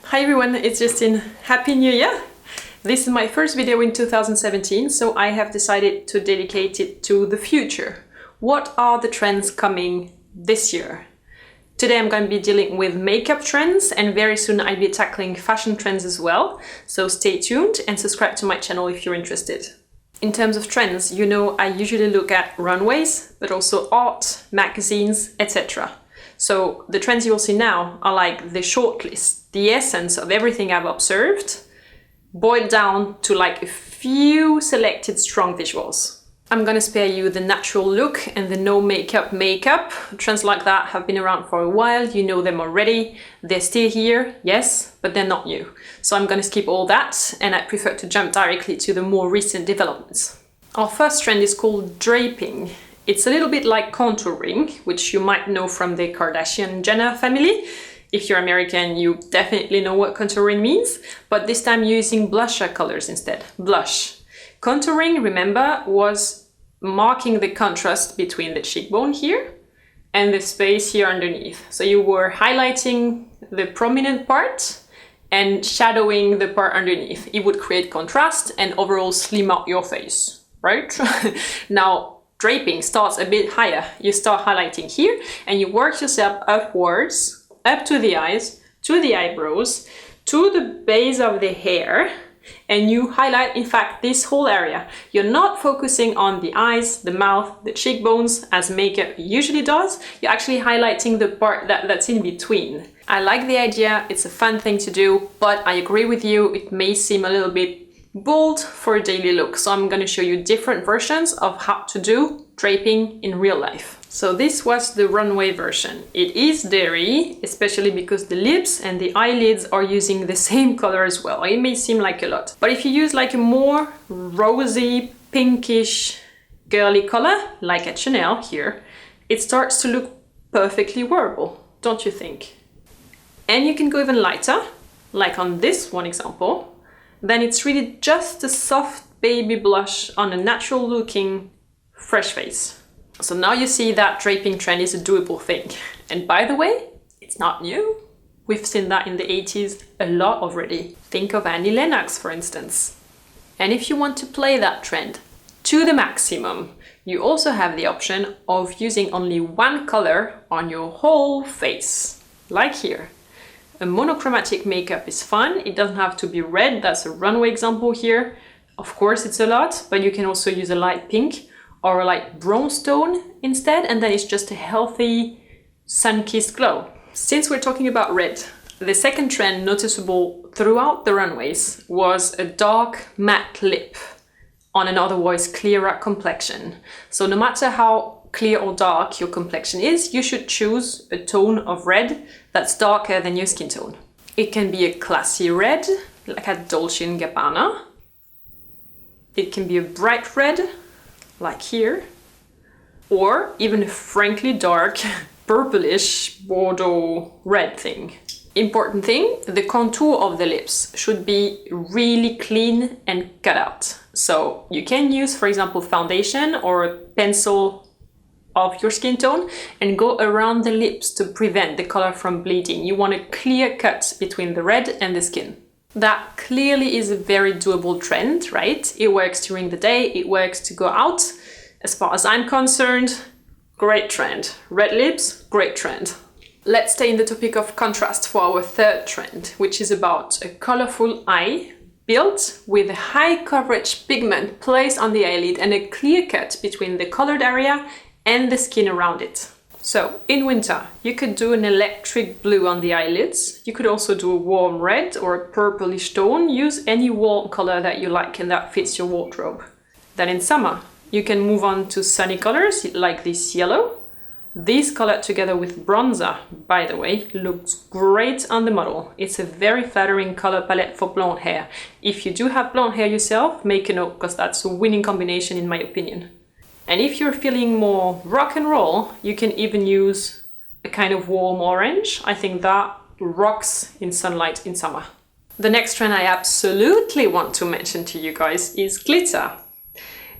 Hi everyone, it's Justine. Happy New Year! This is my first video in 2017, so I have decided to dedicate it to the future. What are the trends coming this year? Today I'm going to be dealing with makeup trends, and very soon I'll be tackling fashion trends as well. So stay tuned and subscribe to my channel if you're interested. In terms of trends, you know I usually look at runways, but also art, magazines, etc. So the trends you will see now are like the shortlist, the essence of everything I've observed, boiled down to like a few selected strong visuals. I'm gonna spare you the natural look and the no makeup. Trends like that have been around for a while, you know them already. They're still here, yes, but they're not new. So I'm gonna skip all that, and I prefer to jump directly to the more recent developments. Our first trend is called draping. It's a little bit like contouring, which you might know from the Kardashian-Jenner family. If you're American, you definitely know what contouring means, but this time using blusher colors instead. Blush. Contouring, remember, was marking the contrast between the cheekbone here and the space here underneath. So you were highlighting the prominent part and shadowing the part underneath. It would create contrast and overall slim out your face, right? Now, draping starts a bit higher. You start highlighting here and you work yourself upwards, up to the eyes, to the eyebrows, to the base of the hair, and you highlight, in fact, this whole area. You're not focusing on the eyes, the mouth, the cheekbones, as makeup usually does. You're actually highlighting the part that's in between. I like the idea, it's a fun thing to do, but I agree with you, it may seem a little bit bold for a daily look. So I'm going to show you different versions of how to do draping in real life. So this was the runway version. It is dairy, especially because the lips and the eyelids are using the same color as well. It may seem like a lot, but if you use like a more rosy, pinkish, girly color, like at Chanel here, it starts to look perfectly wearable, don't you think? And you can go even lighter, like on this one example. Then it's really just a soft baby blush on a natural looking fresh face. So now you see that draping trend is a doable thing. And by the way, it's not new. We've seen that in the 80s a lot already. Think of Annie Lennox, for instance. And if you want to play that trend to the maximum, you also have the option of using only one color on your whole face, like here. A monochromatic makeup is fun. It doesn't have to be red. That's a runway example here. Of course, it's a lot, but you can also use a light pink or a light bronze tone instead, and then it's just a healthy sun-kissed glow. Since we're talking about red, the second trend noticeable throughout the runways was a dark matte lip on an otherwise clearer complexion. So no matter how clear or dark your complexion is, you should choose a tone of red that's darker than your skin tone. It can be a classy red, like at Dolce & Gabbana. It can be a bright red, like here, or even a frankly dark, purplish Bordeaux red thing. Important thing, the contour of the lips should be really clean and cut out. So you can use, for example, foundation or a pencil of your skin tone and go around the lips to prevent the color from bleeding. You want a clear cut between the red and the skin. That clearly is a very doable trend, right? It works during the day, it works to go out. As far as I'm concerned, great trend. Red lips, great trend. Let's stay in the topic of contrast for our third trend, which is about a colorful eye built with a high coverage pigment placed on the eyelid and a clear cut between the colored area and the skin around it. So in winter, you could do an electric blue on the eyelids. You could also do a warm red or a purplish tone. Use any warm color that you like and that fits your wardrobe. Then in summer, you can move on to sunny colors like this yellow. This color together with bronzer, by the way, looks great on the model. It's a very flattering color palette for blonde hair. If you do have blonde hair yourself, make a note, because that's a winning combination in my opinion. And if you're feeling more rock and roll, you can even use a kind of warm orange. I think that rocks in sunlight in summer. The next trend I absolutely want to mention to you guys is glitter.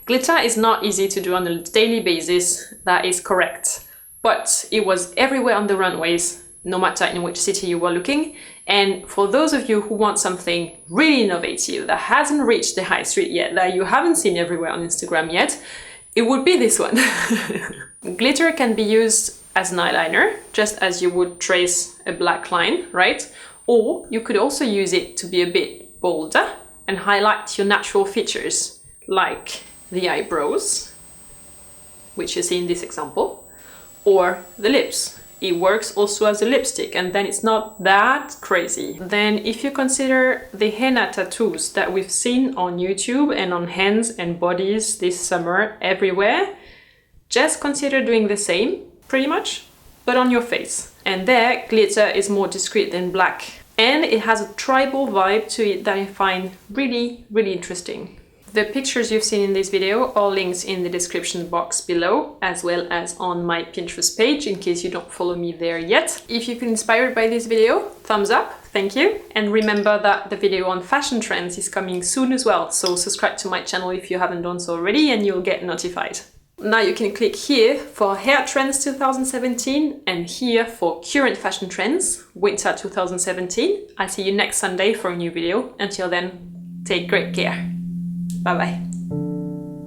Glitter is not easy to do on a daily basis, that is correct. But it was everywhere on the runways, no matter in which city you were looking, And for those of you who want something really innovative that hasn't reached the high street yet, that you haven't seen everywhere on Instagram yet, it would be this one. Glitter can be used as an eyeliner, just as you would trace a black line, right? Or you could also use it to be a bit bolder and highlight your natural features, like the eyebrows, which you see in this example, or the lips. It works also as a lipstick, and then it's not that crazy. Then if you consider the henna tattoos that we've seen on YouTube and on hands and bodies this summer everywhere, just consider doing the same, pretty much, but on your face. And there, glitter is more discreet than black. And it has a tribal vibe to it that I find really, really interesting. The pictures you've seen in this video are links in the description box below, as well as on my Pinterest page, in case you don't follow me there yet. If you've been inspired by this video, thumbs up, thank you. And remember that the video on fashion trends is coming soon as well, so subscribe to my channel if you haven't done so already and you'll get notified. Now you can click here for hair trends 2017 and here for current fashion trends, winter 2017. I'll see you next Sunday for a new video. Until then, take great care. Bye bye.